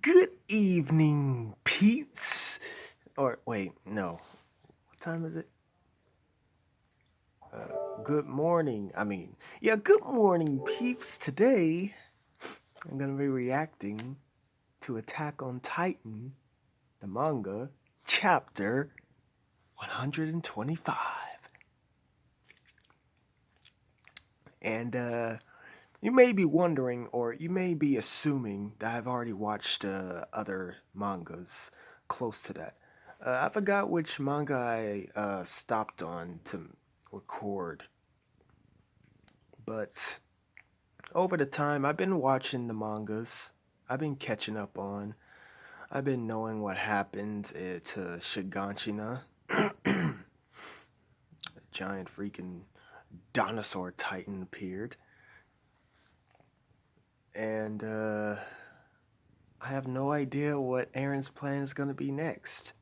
Good evening, peeps. Or wait, no. What time is it? Good morning. Good morning, peeps. Today, I'm gonna be reacting to Attack on Titan, the manga, chapter 125. And you may be wondering, or you may be assuming that I've already watched other mangas close to that. I forgot which manga I stopped on to record, but over the time I've been watching the mangas. I've been catching up on. I've been knowing what happened to Shiganshina, a giant freaking dinosaur titan appeared, and I have no idea what Aaron's plan is going to be next.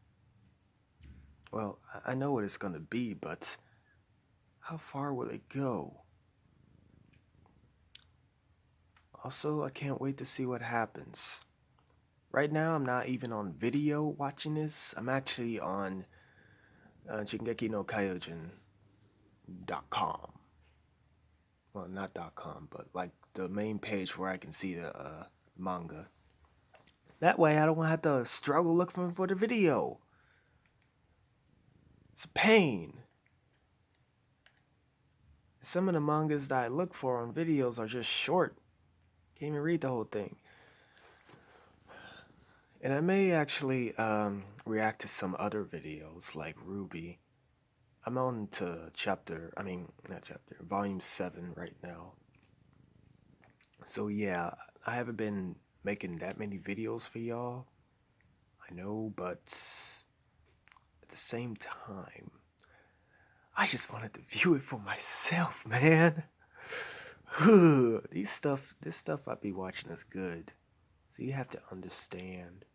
Well, I know what it's going to be, but how far will it go? Also, I can't wait to see what happens. Right now, I'm not even on video watching this. I'm actually on Shingeki no Kyojin.com. Well, not .com, but like the main page where I can see the manga. That way, I don't have to struggle looking for the video. It's a pain. Some of the mangas that I look for on videos are just short. Can't even read the whole thing. And I may actually react to some other videos like Ruby. I'm on to volume 7 right now. So yeah, I haven't been making that many videos for y'all. I know, but at the same time, I just wanted to view it for myself, man. This stuff I be watching is good. So you have to understand.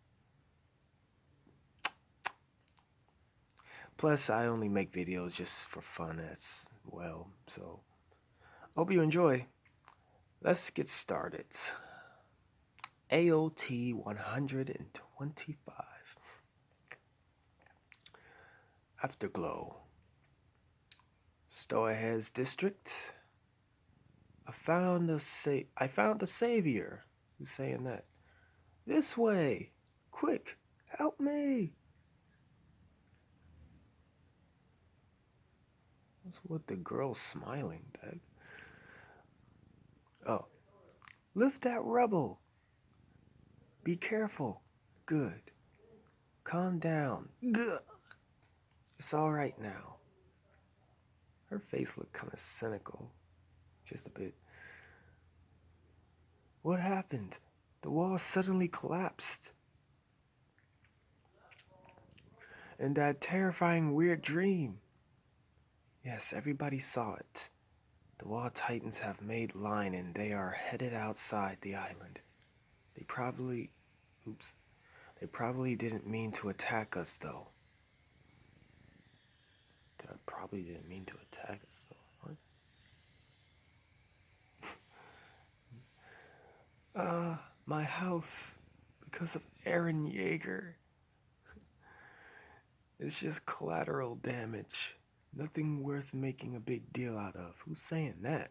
Plus, I only make videos just for fun as well. So, hope you enjoy. Let's get started. AOT 125. Afterglow. Stoahead's district. I found a savior. Who's saying that? This way. Quick, help me. What's with the girl smiling, Doug? Oh, lift that rubble. Be careful. Good. Calm down. Gah. It's all right now. Her face looked kind of cynical. Just a bit. What happened? The wall suddenly collapsed. And that terrifying weird dream. Yes, everybody saw it. The wall titans have made line and they are headed outside the island. They probably... Oops. They probably didn't mean to attack us, though. They probably didn't mean to attack us, though. What? My house. Because of Aaron Yeager. It's just collateral damage. Nothing worth making a big deal out of. Who's saying that?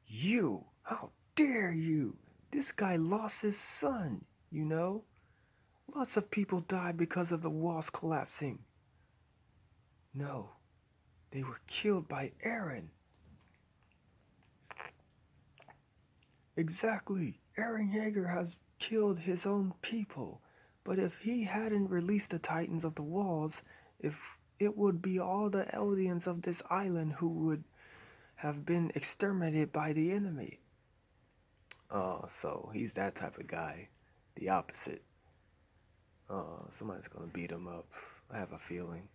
You! How dare you! This guy lost his son, you know? Lots of people died because of the walls collapsing. No, they were killed by Aaron. Exactly. Aaron Yeager has killed his own people. But if he hadn't released the Titans of the Walls, if it would be all the Eldians of this island who would have been exterminated by the enemy. Oh, so he's that type of guy. The opposite. Oh, somebody's gonna beat him up. I have a feeling.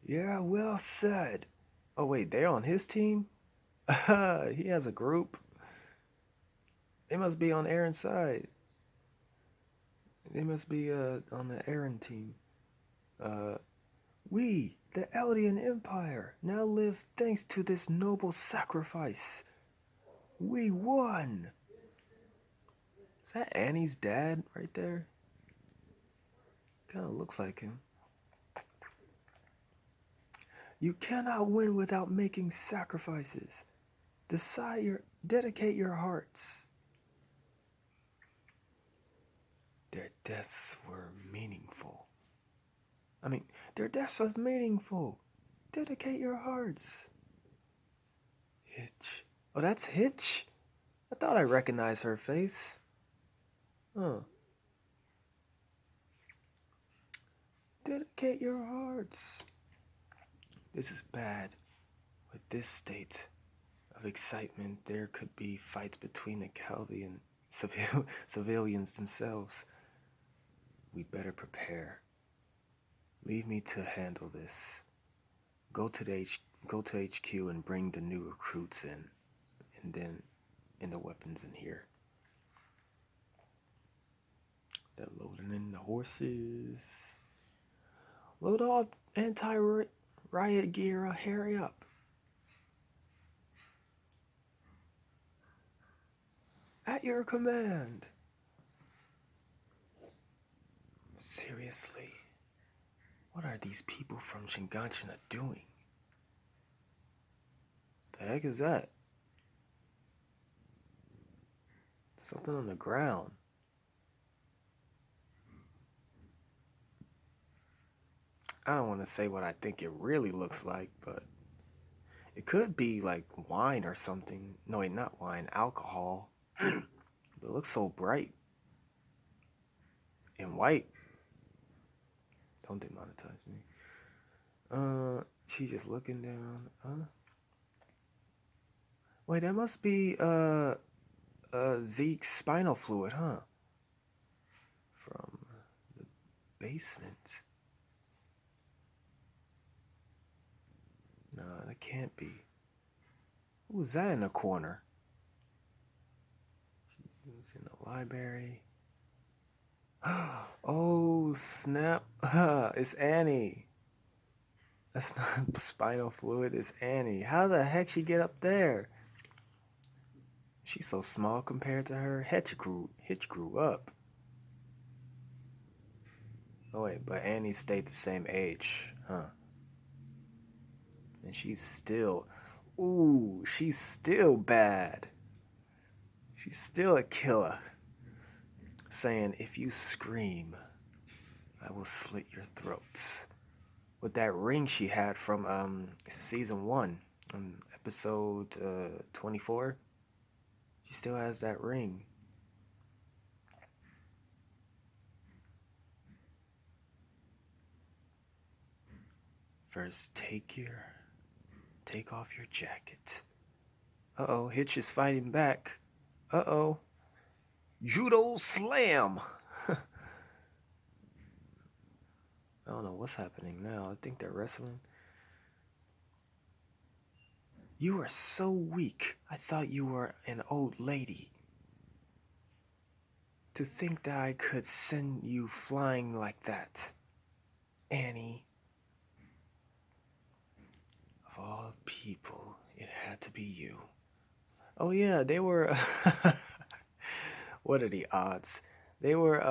Yeah, well said. Oh wait, they're on his team? He has a group. They must be on Aaron's side. They must be on the Aaron team. Uh, we, the Eldian Empire, now live thanks to this noble sacrifice. We won! Is that Annie's dad right there? Kinda looks like him. You cannot win without making sacrifices. Dedicate your hearts. Their deaths were meaningful. I mean, their deaths was meaningful. Dedicate your hearts. Hitch. Oh, that's Hitch? I thought I recognized her face. Huh. Dedicate your hearts. This is bad. With this state of excitement, there could be fights between the Chaldean civilians themselves. We better prepare. Leave me to handle this. Go to HQ and bring the new recruits in, and then in the weapons in here. They're loading in the horses. Load up anti-riot gear. Hurry up. At your command. Seriously, what are these people from Shinganshina doing? The heck is that? Something on the ground. I don't want to say what I think it really looks like, but it could be like wine or something. No, wait, not wine, alcohol. But it looks so bright and white. Don't demonetize me. She's just looking down. Wait, that must be Zeke's spinal fluid, huh? From the basement. No, that can't be. Who was that in the corner? He was in the library. Oh, snap. It's Annie. That's not spinal fluid, it's Annie. How the heck she get up there? She's so small compared to her. Hitch grew up. Oh wait, but Annie stayed the same age, huh? And she's still, ooh, she's still bad. She's still a killer. Saying, if you scream, I will slit your throats. With that ring she had from season 1, episode 24. She still has that ring. First, take off your jacket. Uh-oh, Hitch is fighting back. Uh-oh. Judo slam! I don't know what's happening now. I think they're wrestling. You are so weak. I thought you were an old lady. To think that I could send you flying like that. Annie. Of all people, it had to be you. Oh yeah, they were... What are the odds? They were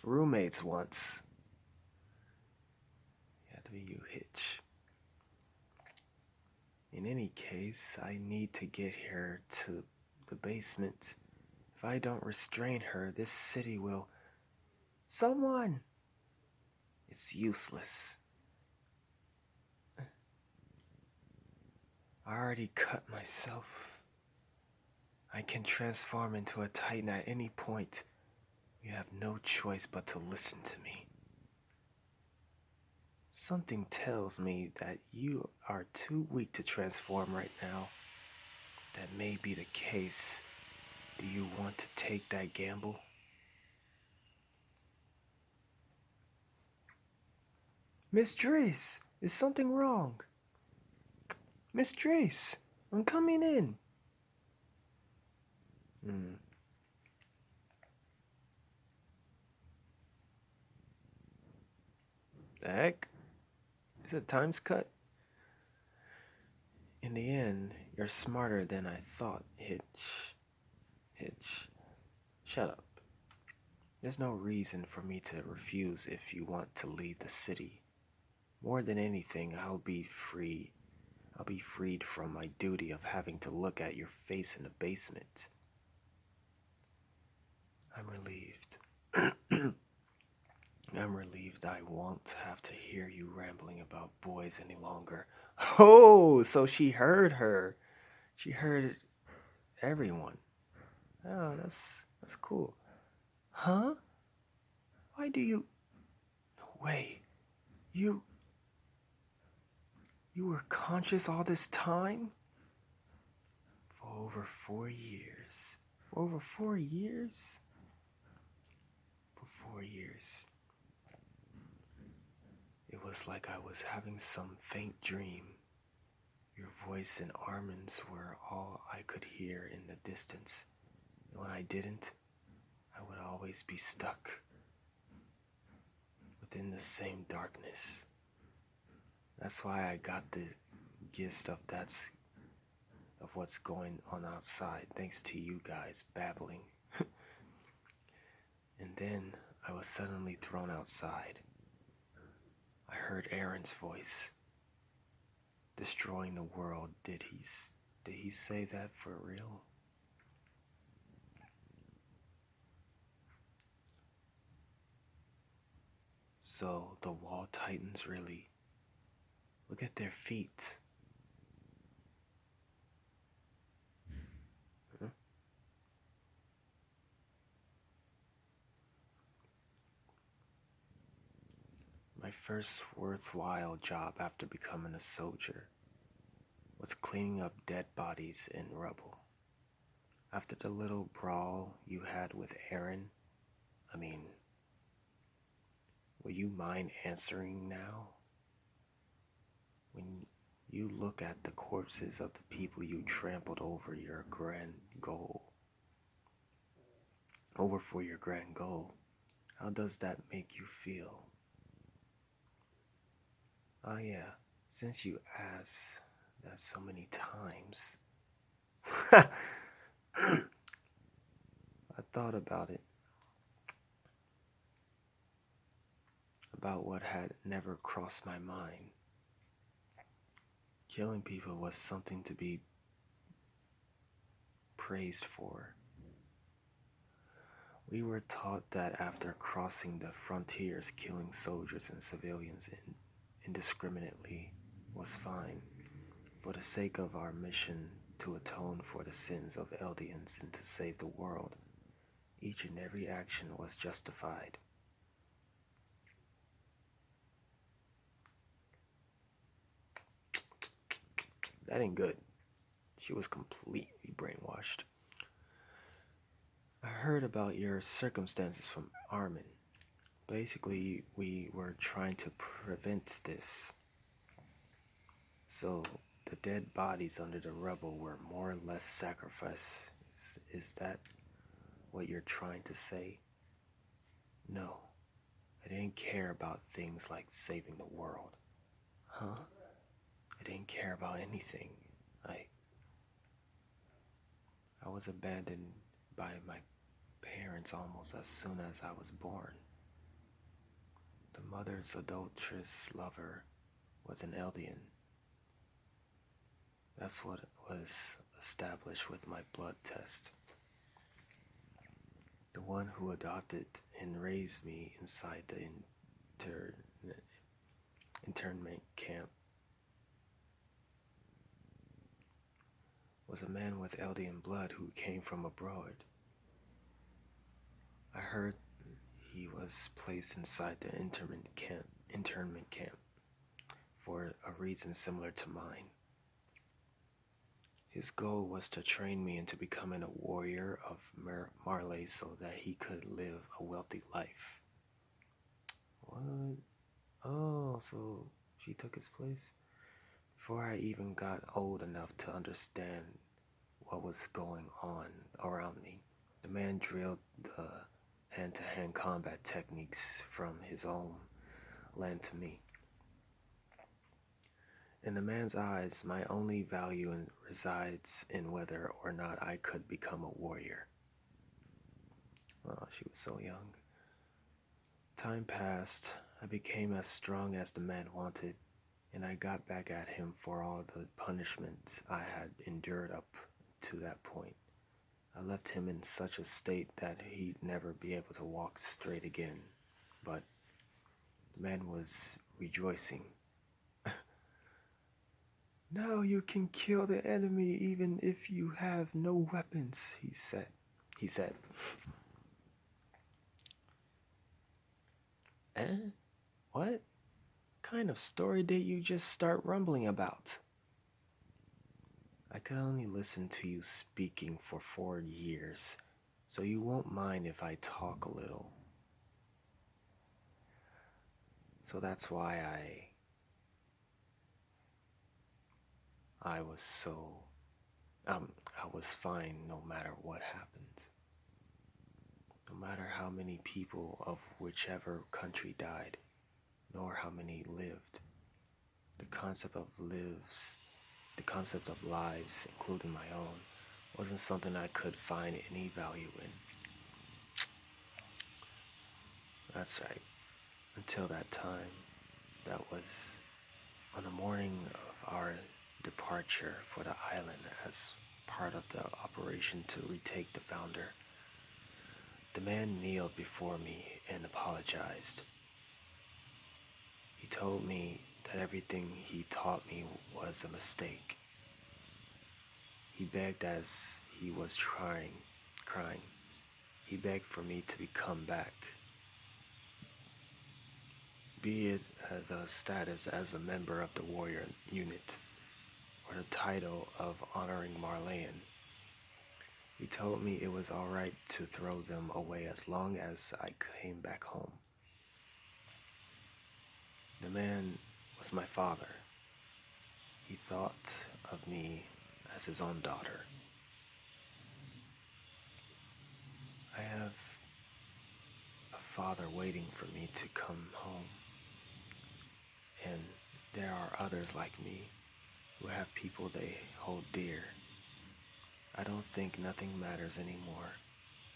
roommates once. It had to be you, Hitch. In any case, I need to get her to the basement. If I don't restrain her, this city will... Someone! It's useless. I already cut myself. I can transform into a Titan at any point. You have no choice but to listen to me. Something tells me that you are too weak to transform right now. That may be the case. Do you want to take that gamble? Miss Drace, is something wrong? Miss Drace, I'm coming in. The heck? Is it time's cut? In the end, you're smarter than I thought, Hitch. Hitch. Shut up. There's no reason for me to refuse if you want to leave the city. More than anything, I'll be free. I'll be freed from my duty of having to look at your face in the basement. I'm relieved. I'm relieved I won't have to hear you rambling about boys any longer. Oh, so she heard her. She heard everyone. Oh, that's cool. Huh? Why do you wait? You you were conscious all this time? For over 4 years. For over 4 years? For 4 years. It was like I was having some faint dream. Your voice and Armin's were all I could hear in the distance. And when I didn't, I would always be stuck within the same darkness. That's why I got the gist of what's going on outside, thanks to you guys babbling. And then I was suddenly thrown outside. I heard Aaron's voice. Destroying the world, did he say that for real? So the wall titans really, look at their feet. Huh? My first worthwhile job after becoming a soldier was cleaning up dead bodies in rubble. After the little brawl you had with Aaron, I mean, will you mind answering now? When you look at the corpses of the people you trampled over for your grand goal, how does that make you feel? Oh yeah, since you asked that so many times, I thought about what had never crossed my mind. Killing people was something to be praised for. We were taught that after crossing the frontiers, killing soldiers and civilians indiscriminately was fine, for the sake of our mission to atone for the sins of Eldians and to save the world. Each and every action was justified. That ain't good. She was completely brainwashed. I heard about your circumstances from Armin. Basically, we were trying to prevent this. So, the dead bodies under the rubble were more or less sacrifices. Is that what you're trying to say? No, I didn't care about things like saving the world. Huh? I didn't care about anything. I I was abandoned by my parents almost as soon as I was born. The mother's adulterous lover was an Eldian. That's what was established with my blood test. The one who adopted and raised me inside the internment camp was a man with Eldian blood who came from abroad. I heard he was placed inside the internment camp for a reason similar to mine. His goal was to train me into becoming a warrior of Marley so that he could live a wealthy life. What? Oh, so she took his place? Before I even got old enough to understand what was going on around me, the man drilled the hand-to-hand combat techniques from his own land to me. In the man's eyes, my only value resides in whether or not I could become a warrior. Oh, she was so young. Time passed. I became as strong as the man wanted, and I got back at him for all the punishment I had endured up to that point. I left him in such a state that he'd never be able to walk straight again. But the man was rejoicing. Now you can kill the enemy even if you have no weapons, he said. Eh? What kind of story did you just start rumbling about? I could only listen to you speaking for 4 years, so you won't mind if I talk a little. So that's why I was so I was fine no matter what happened. No matter how many people of whichever country died, nor how many lived. The concept of lives, including my own, wasn't something I could find any value in. That's right. Until that time, that was on the morning of our departure for the island as part of the operation to retake the founder. The man kneeled before me and apologized. He told me that everything he taught me was a mistake. He begged as he was crying. He begged for me to become back. Be it the status as a member of the warrior unit, or the title of honoring Marleyan. He told me it was alright to throw them away as long as I came back home. The man was my father. He thought of me as his own daughter. I have a father waiting for me to come home. And there are others like me who have people they hold dear. I don't think nothing matters anymore.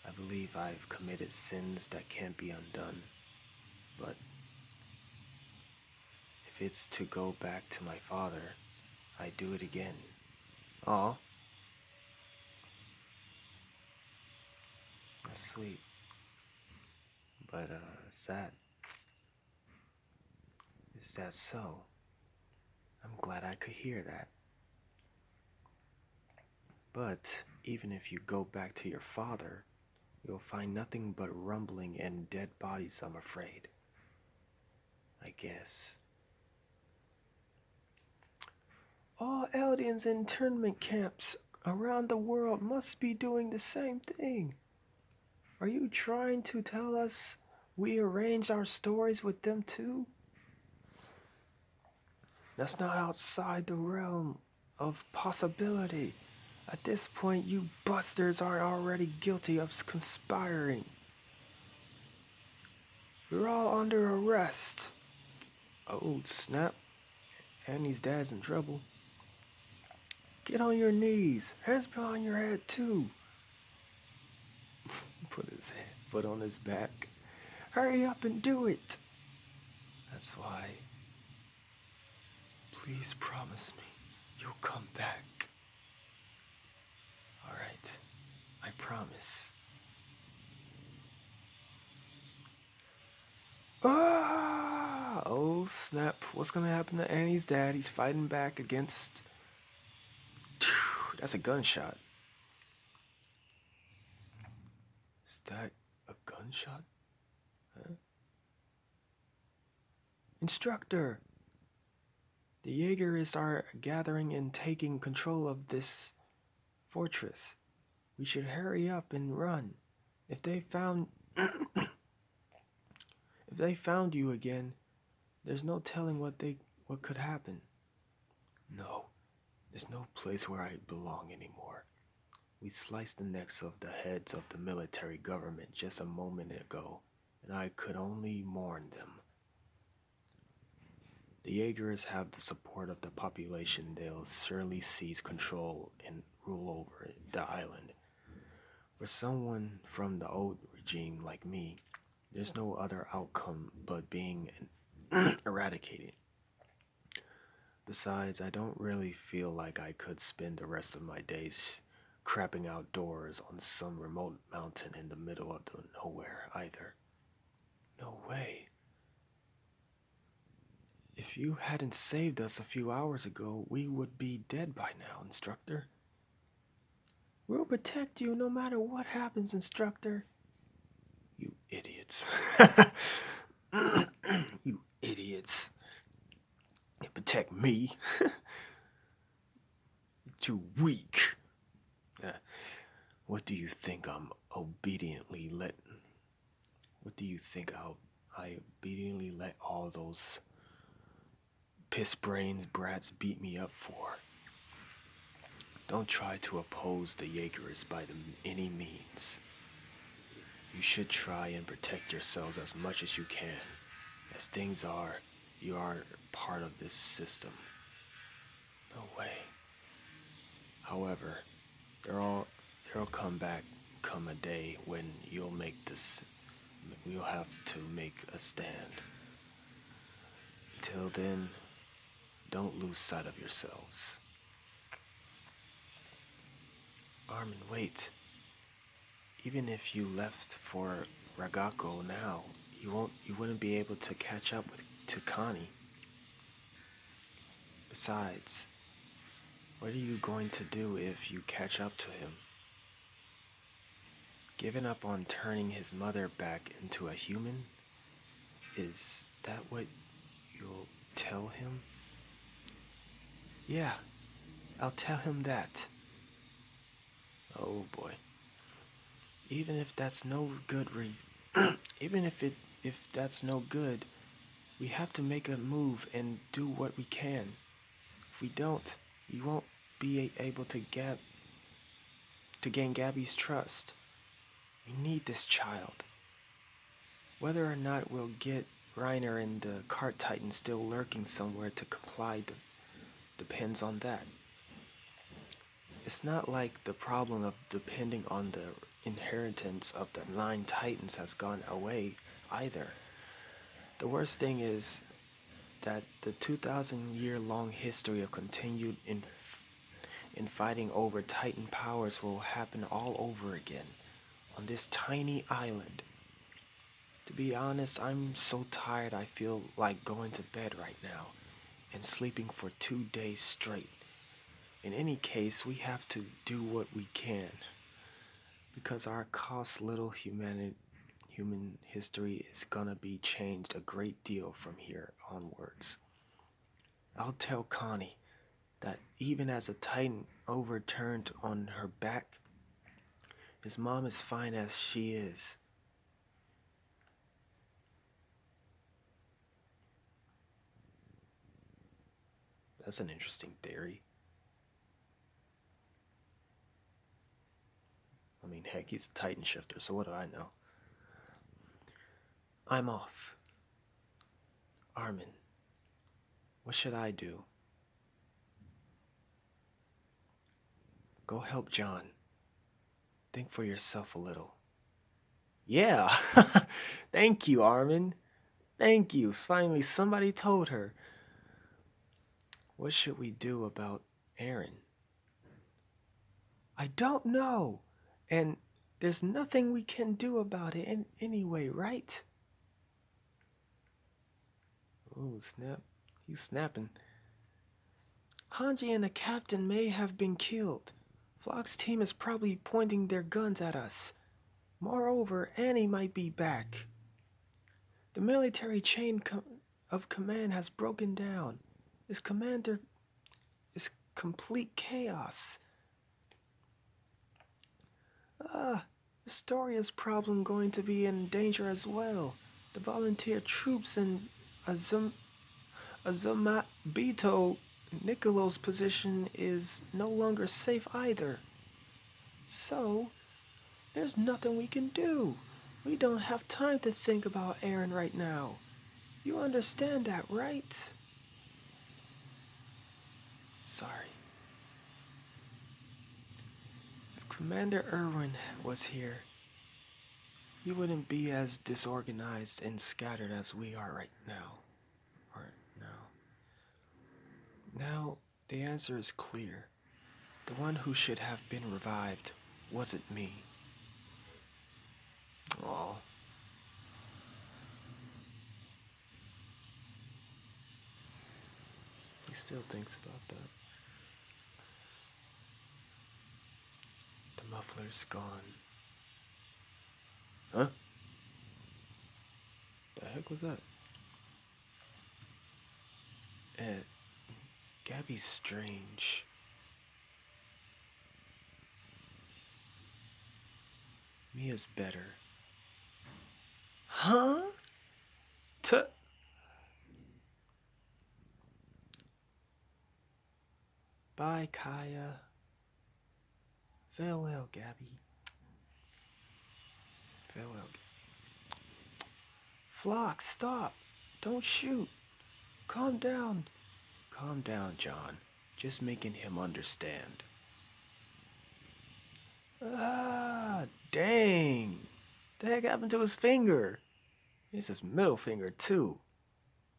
I believe I've committed sins that can't be undone. But if it's to go back to my father, I do it again. Aw. That's sweet. But, sad. Is that so? I'm glad I could hear that. But even if you go back to your father, you'll find nothing but rumbling and dead bodies, I'm afraid. I guess. All Eldians in internment camps around the world must be doing the same thing. Are you trying to tell us we arrange our stories with them too? That's not outside the realm of possibility. At this point, you busters are already guilty of conspiring. We're all under arrest. Oh, snap. Annie's dad's in trouble. Get on your knees. Hands behind your head, too. Put his foot on his back. Hurry up and do it. That's why. Please promise me you'll come back. All right. I promise. Ah! Oh, snap. What's gonna happen to Annie's dad? He's fighting back against... That's a gunshot. Is that a gunshot? Huh? Instructor! The Jaegerists are gathering and taking control of this fortress. We should hurry up and run. If they found... If they found you again, there's no telling what could happen. No, there's no place where I belong anymore. We sliced the necks of the heads of the military government just a moment ago, and I could only mourn them. The Jaegers have the support of the population. They'll surely seize control and rule over the island. For someone from the old regime like me, there's no other outcome but being eradicated. Besides, I don't really feel like I could spend the rest of my days crapping outdoors on some remote mountain in the middle of the nowhere either. No way. If you hadn't saved us a few hours ago, we would be dead by now, Instructor. We'll protect you no matter what happens, Instructor. You idiots. You idiots. You protect me. Too weak. Uh, what do you think I'm obediently let? What do you think I obediently let all those piss brains brats beat me up for? Don't try to oppose the Jaegers by any means. You should try and protect yourselves as much as you can. As things are, you are part of this system. No way. However, there'll come a day when you'll have to make a stand. Until then, don't lose sight of yourselves. Armin, wait. Even if you left for Ragako now, you wouldn't be able to catch up to Connie. Besides, what are you going to do if you catch up to him? Giving up on turning his mother back into a human? Is that what you'll tell him? Yeah, I'll tell him that. Oh boy. Even if that's no good reason, even if that's no good, we have to make a move and do what we can. If we don't, we won't be able to gain Gabby's trust. We need this child. Whether or not we'll get Reiner and the Cart Titan still lurking somewhere to comply depends on that. It's not like the problem of depending on the inheritance of the 9 Titans has gone away either. The worst thing is that the 2,000-year-long history of continued infighting over Titan powers will happen all over again on this tiny island. To be honest, I'm so tired I feel like going to bed right now and sleeping for 2 days straight. In any case, we have to do what we can because our cost little human history is gonna be changed a great deal from here onwards. I'll tell Connie that even as a Titan overturned on her back, his mom is fine as she is. That's an interesting theory. I mean, heck, he's a Titan shifter, so what do I know? I'm off. Armin, what should I do? Go help John. Think for yourself a little. Yeah! Thank you, Armin. Thank you. Finally, somebody told her. What should we do about Aaron? I don't know. And there's nothing we can do about it anyway, right? Oh, snap. He's snapping. Hanji and the captain may have been killed. Flock's team is probably pointing their guns at us. Moreover, Annie might be back. The military chain of command has broken down. This commander is complete chaos. Astoria's problem going to be in danger as well. The volunteer troops in Azumabito Nicolo's position is no longer safe either. So, there's nothing we can do. We don't have time to think about Aaron right now. You understand that, right? Sorry. If Commander Irwin was here, he wouldn't be as disorganized and scattered as we are right now. Or now. Now, the answer is clear. The one who should have been revived wasn't me. Aw. He still thinks about that. The muffler's gone. Huh? The heck was that? Gabby's strange. Mia's better. Huh? Tuh. Bye, Kaya. Farewell, Gabby. Farewell. Flock, stop. Don't shoot. Calm down. Calm down, John. Just making him understand. Ah, dang. The heck happened to his finger? It's his middle finger, too.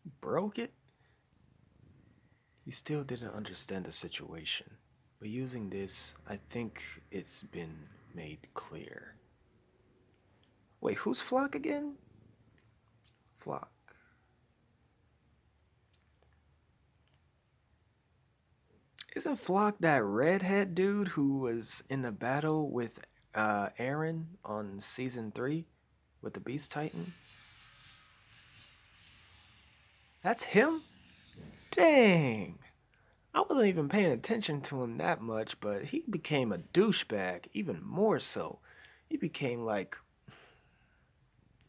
He broke it? He still didn't understand the situation. But using this, I think it's been made clear. Wait, who's Flock again? Flock. Isn't Flock that redhead dude who was in the battle with Aaron on season 3 with the Beast Titan? That's him? Dang. I wasn't even paying attention to him that much, but he became a douchebag, even more so. He became like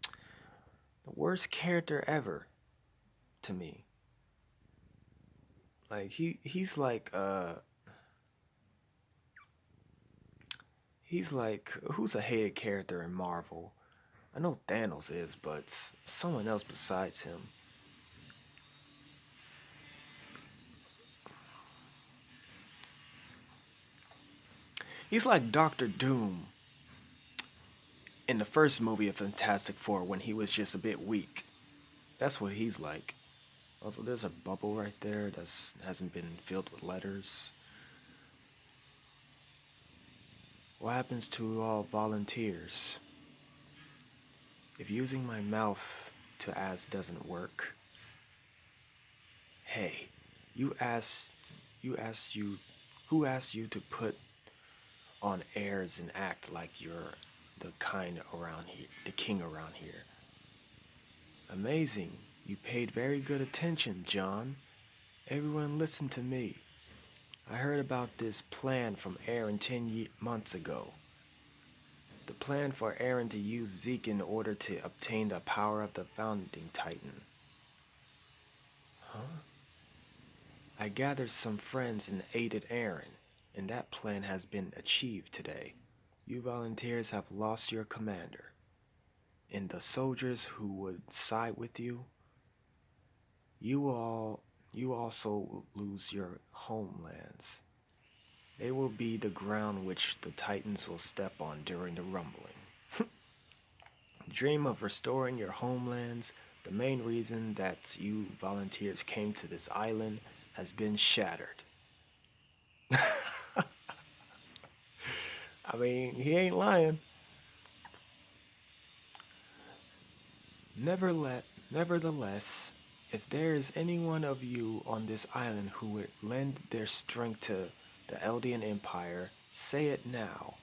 the worst character ever to me. Like he's like who's a hated character in Marvel? I know Thanos is, but someone else besides him. He's like Doctor Doom in the first movie of Fantastic Four when he was just a bit weak. That's what he's like. Also, there's a bubble right there that hasn't been filled with letters. What happens to all volunteers? If using my mouth to ask doesn't work, hey, you asked, you, who asked you to put on airs and act like you're the kind around here, the king around here? Amazing. You paid very good attention, John. Everyone listen to me. I heard about this plan from Aaron 10 months ago. The plan for Aaron to use Zeke in order to obtain the power of the founding titan. Huh? I gathered some friends and aided Aaron, and that plan has been achieved today. You volunteers have lost your commander, and the soldiers who would side with you, you also lose your homelands. They will be the ground which the Titans will step on during the rumbling. Dream of restoring your homelands, the main reason that you volunteers came to this island, has been shattered. I mean, he ain't lying. Nevertheless, if there is any one of you on this island who would lend their strength to the Eldian Empire, say it now.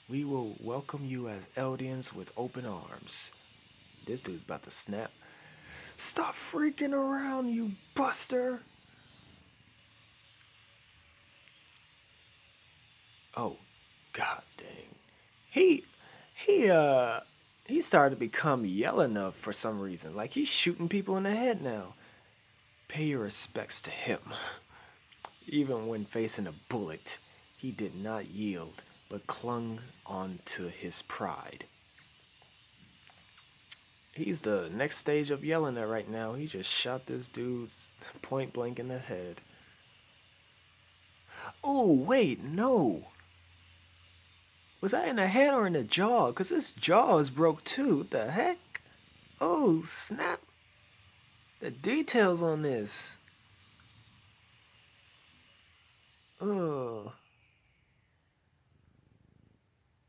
We will welcome you as Eldians with open arms. This dude's about to snap. Stop freaking around, you buster! Oh, god dang. He, he, uh, he started to become yelling up for some reason. Like he's shooting people in the head now. Pay your respects to him. Even when facing a bullet, he did not yield, but clung on to his pride. He's the next stage of yelling at right now. He just shot this dude point blank in the head. Oh, wait, no. Was I in the head or in the jaw? Because this jaw is broke too. What the heck? Oh, snap. The details on this. Oh,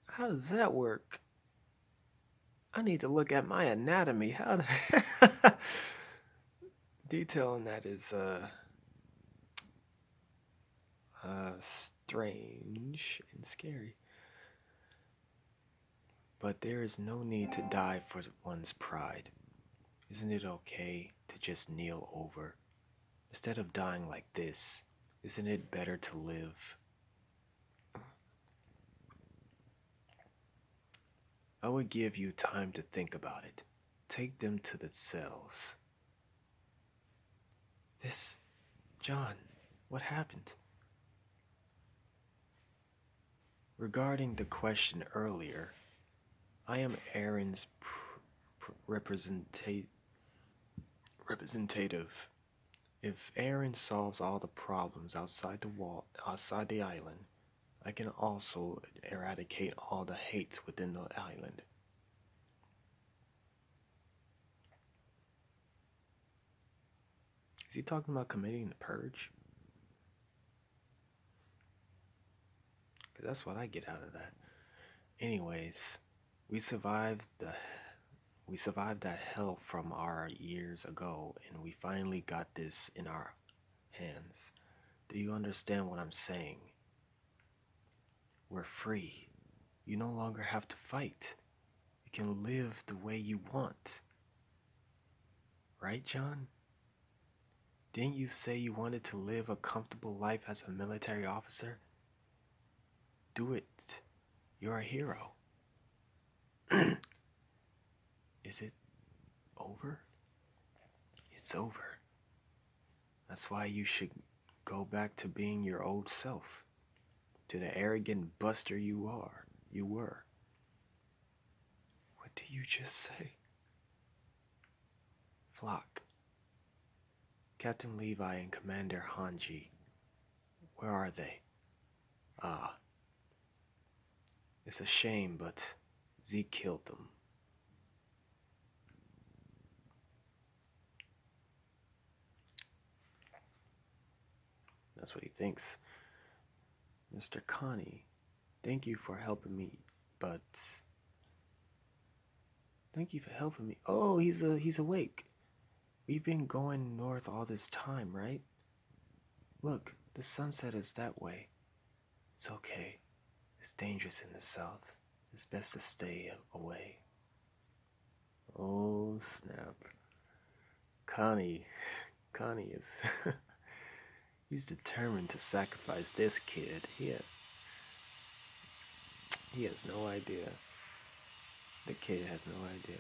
how does that work? I need to look at my anatomy. How the detail on that is strange and scary. But there is no need to die for one's pride. Isn't it okay to just kneel over? Instead of dying like this, isn't it better to live? I would give you time to think about it. Take them to the cells. John, what happened? Regarding the question earlier, I am Aaron's representative. If Aaron solves all the problems outside the island, I can also eradicate all the hate within the island. Is he talking about committing the purge? Because that's what I get out of that. Anyways, we survived that hell from our years ago, and we finally got this in our hands. Do you understand what I'm saying? We're free. You no longer have to fight. You can live the way you want. Right, John? Didn't you say you wanted to live a comfortable life as a military officer? Do it. You're a hero. Is it over? It's over. That's why you should go back to being your old self. To the arrogant buster you were. What did you just say? Flock. Captain Levi and Commander Hanji. Where are they? Ah. It's a shame, but Zeke killed them. That's what he thinks. Mr. Connie, thank you for helping me, but... Thank you for helping me. Oh, he's awake. We've been going north all this time, right? Look, the sunset is that way. It's okay. It's dangerous in the south. It's best to stay away. Oh, snap. Connie is... He's determined to sacrifice this kid. He has no idea. The kid has no idea.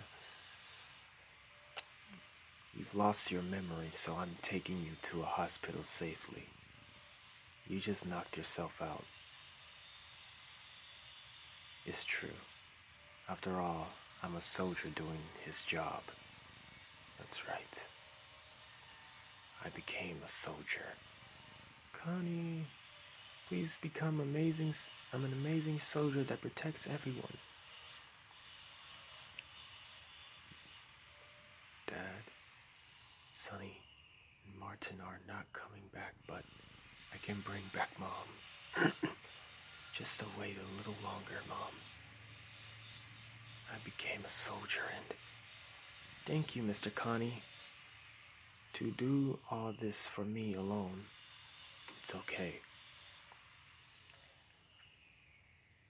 You've lost your memory, so I'm taking you to a hospital safely. You just knocked yourself out. It's true. After all, I'm a soldier doing his job. That's right. I became a soldier. Connie, please become amazing. I'm an amazing soldier that protects everyone. Dad, Sonny, and Martin are not coming back, but I can bring back Mom. Just to wait a little longer, Mom. I became a soldier and... Thank you, Mr. Connie. To do all this for me alone, it's okay.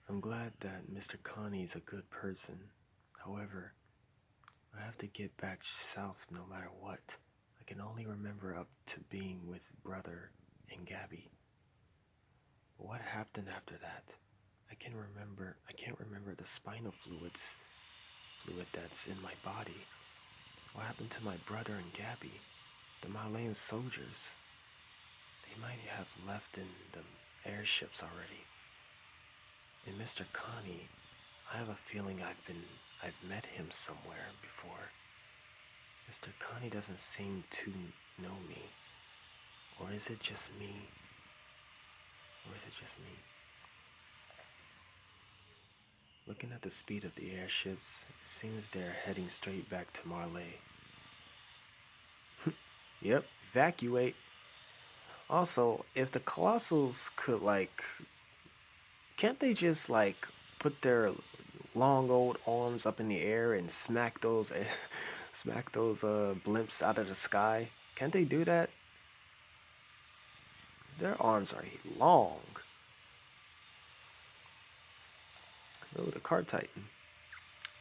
I'm glad that Mr. Connie's a good person. However, I have to get back south no matter what. I can only remember up to being with Brother and Gabby. But what happened after that? I can't remember the spinal fluid that's in my body. What happened to my brother and Gabby? The Malayan soldiers. They might have left in the airships already. And Mr. Connie, I have a feeling I've met him somewhere before. Mr. Connie doesn't seem to know me. Or is it just me? is it just me? Looking at the speed of the airships, it seems they're heading straight back to Marley. Yep, evacuate. Also, if the Colossals could, like, can't they just, like, put their long old arms up in the air and smack those, smack those blimps out of the sky? Can't they do that? Their arms are long. Oh, the Card Titan.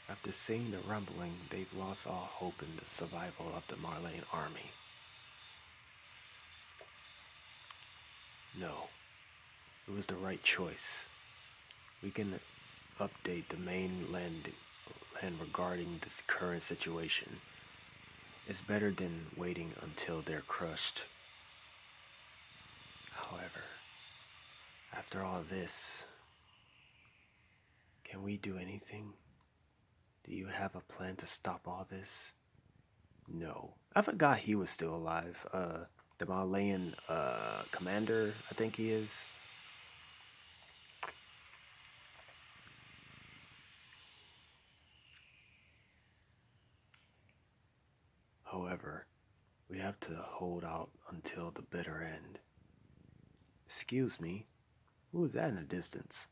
After seeing the rumbling, they've lost all hope in the survival of the Marlene army. No, it was the right choice. We can update the mainland regarding this current situation. It's better than waiting until they're crushed. However, after all this, can we do anything? Do you have a plan to stop all this? No. I forgot he was still alive. The Malayan commander, I think he is. However, we have to hold out until the bitter end. Excuse me, who is that in the distance?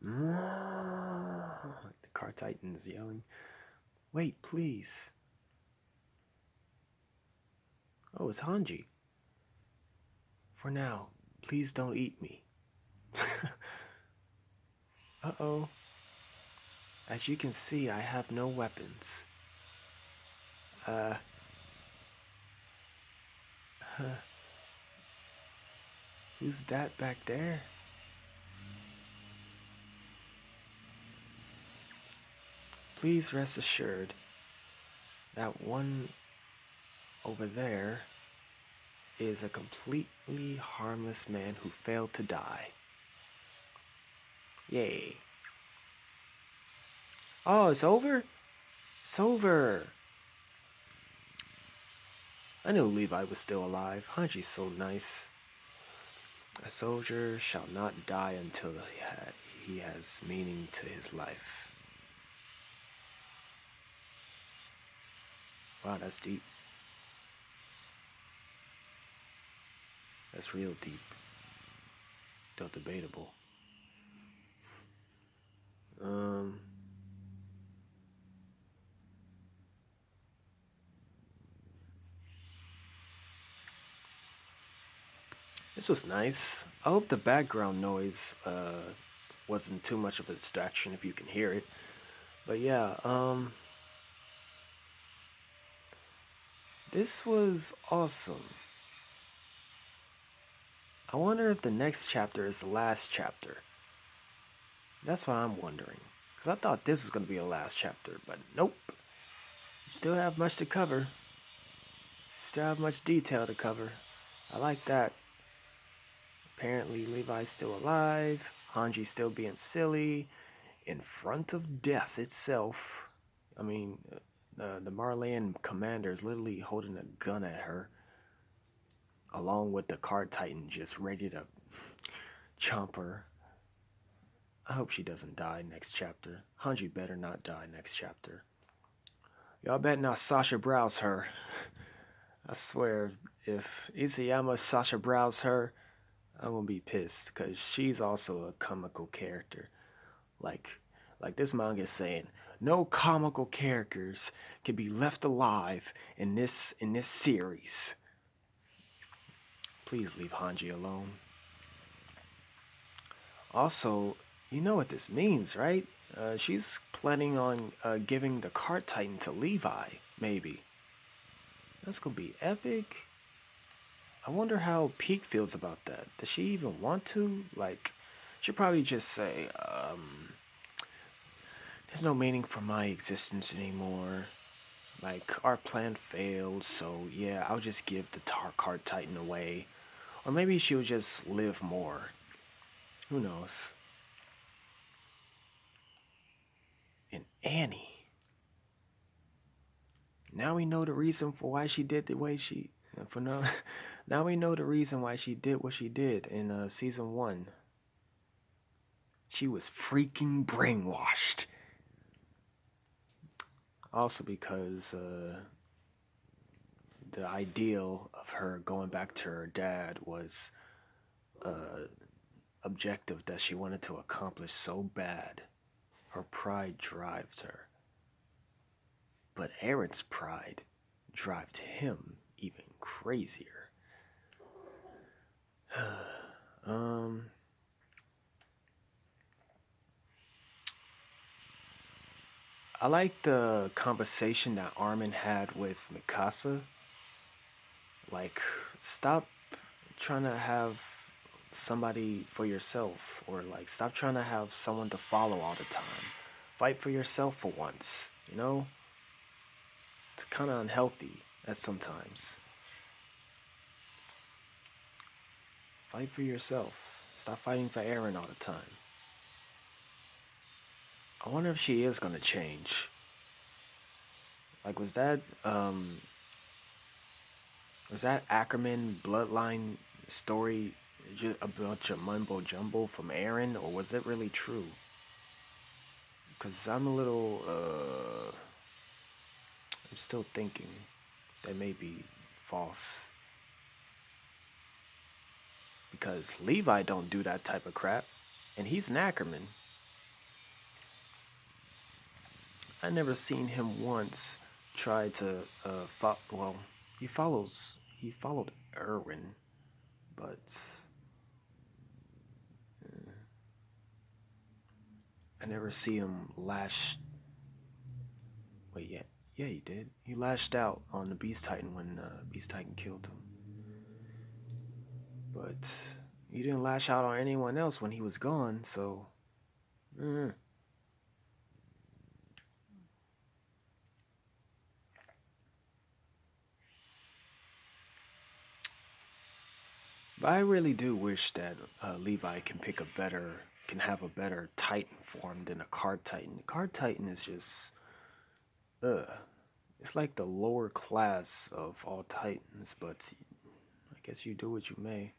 Like the Car Titan is yelling. Wait, please. Oh, it's Hanji. For now, please don't eat me. Uh-oh. As you can see, I have no weapons. Who's that back there? Please rest assured that one over there is a completely harmless man who failed to die. Yay. Oh, it's over? It's over. I knew Levi was still alive. Hanji's so nice. A soldier shall not die until he has meaning to his life. Wow, that's deep. That's real deep. Though debatable. This was nice. I hope the background noise wasn't too much of a distraction if you can hear it. But yeah, this was awesome. I wonder if the next chapter is the last chapter. That's what I'm wondering. Because I thought this was going to be the last chapter, but nope. You still have much to cover. Still have much detail to cover. I like that. Apparently Levi's still alive. Hanji's still being silly. In front of death itself. I mean, the Marleyan commander is literally holding a gun at her. Along with the Card Titan just ready to chomp her. I hope she doesn't die next chapter. Hanji better not die next chapter. Y'all better not Sasha browse her. I swear, if Isayama Sasha browse her, I'm gonna be pissed, because she's also a comical character. Like this manga is saying, no comical characters can be left alive in this series. Please leave Hanji alone. Also, you know what this means, right? She's planning on giving the Card Titan to Levi, maybe. That's gonna be epic. I wonder how Peak feels about that. Does she even want to? Like, she'll probably just say, there's no meaning for my existence anymore. Like, our plan failed, so yeah, I'll just give the Card Titan away. Or maybe she'll just live more. Who knows? And Annie. Now we know the reason for why she did the way she... And for now, now we know the reason why she did what she did in season one. She was freaking brainwashed. Also because the ideal of her going back to her dad was objective that she wanted to accomplish so bad. Her pride drives her. But Aaron's pride drives him even crazier. um, I like the conversation that Armin had with Mikasa. Like, stop trying to have somebody for yourself, or like, stop trying to have someone to follow all the time. Fight for yourself for once, you know? It's kind of unhealthy at sometimes. Fight for yourself. Stop fighting for Aaron all the time. I wonder if she is gonna change. Like, was that Ackerman bloodline story just a bunch of mumbo jumbo from Aaron, or was it really true? Cause I'm a little I'm still thinking that may be false. Because Levi don't do that type of crap, and he's an Ackerman. I never seen him once try to well, he followed Erwin, but I never see him lash. Wait, yeah, he did. He lashed out on the Beast Titan when Beast Titan killed him, but he didn't lash out on anyone else when he was gone. So, mm. But I really do wish that Levi can have a better Titan form than a Card Titan. The Card Titan is just, ugh. It's like the lower class of all Titans, but I guess you do what you may.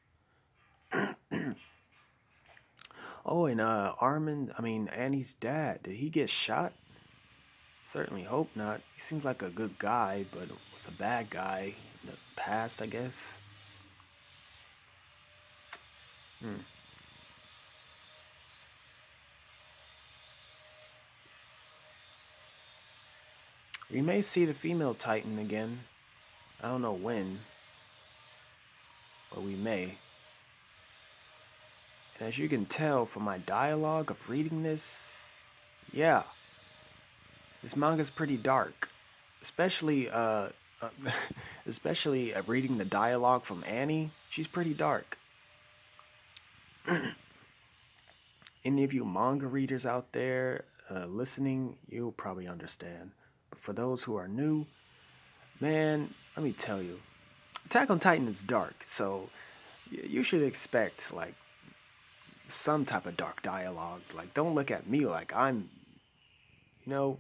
Oh, and Annie's dad, did he get shot? Certainly hope not. He seems like a good guy, but was a bad guy in the past, I guess. Hmm. We may see the female Titan again. I don't know when, but we may. And as you can tell from my dialogue of reading this, yeah, this manga's pretty dark. Especially, especially reading the dialogue from Annie, she's pretty dark. Any of you manga readers out there listening, you'll probably understand. But for those who are new, man, let me tell you, Attack on Titan is dark, so you should expect like some type of dark dialogue. Like, don't look at me like you know,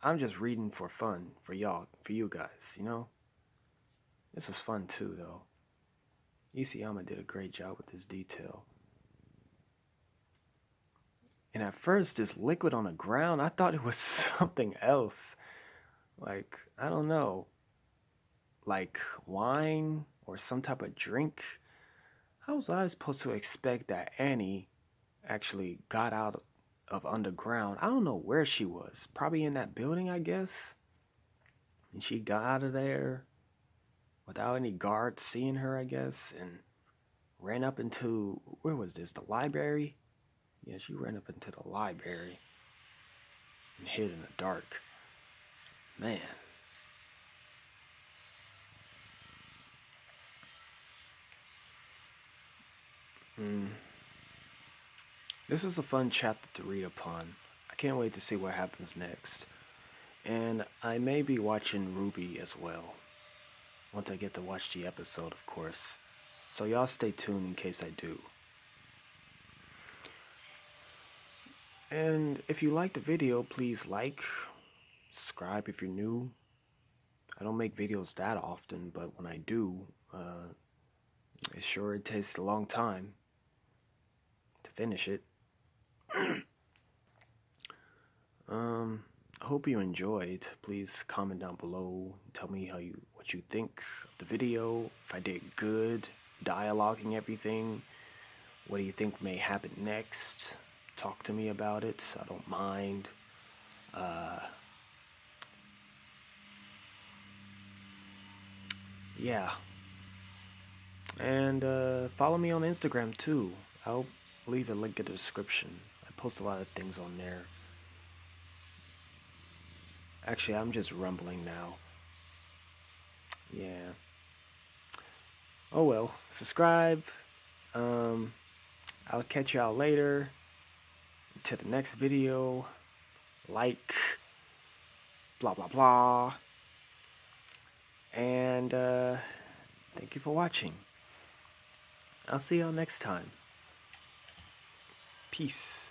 I'm just reading for fun for y'all, for you guys. This was fun too, though. Isayama did a great job with this detail. And at first, this liquid on the ground, I thought it was something else. Like, I don't know, like wine or some type of drink. How was I supposed to expect that Annie actually got out of underground? I don't know where she was. Probably in that building, I guess. And she got out of there without any guards seeing her, I guess, and ran up into, where was this? The library? Yeah, she ran up into the library and hid in the dark. Man. Mm. This is a fun chapter to read upon. I can't wait to see what happens next. And I may be watching Ruby as well. Once I get to watch the episode, of course. So y'all stay tuned in case I do. And if you liked the video, please like, subscribe if you're new. I don't make videos that often, but when I do, it takes a long time to finish it. I hope you enjoyed. Please comment down below. Tell me what you think of the video. If I did good, dialoguing everything. What do you think may happen next? Talk to me about it. I don't mind. Yeah. And follow me on Instagram too. I'll leave a link in the description. I post a lot of things on there. Actually, I'm just rumbling now. Yeah. Oh well. Subscribe. I'll catch y'all later. To the next video. Like. Blah blah blah. And thank you for watching. I'll see y'all next time. Peace.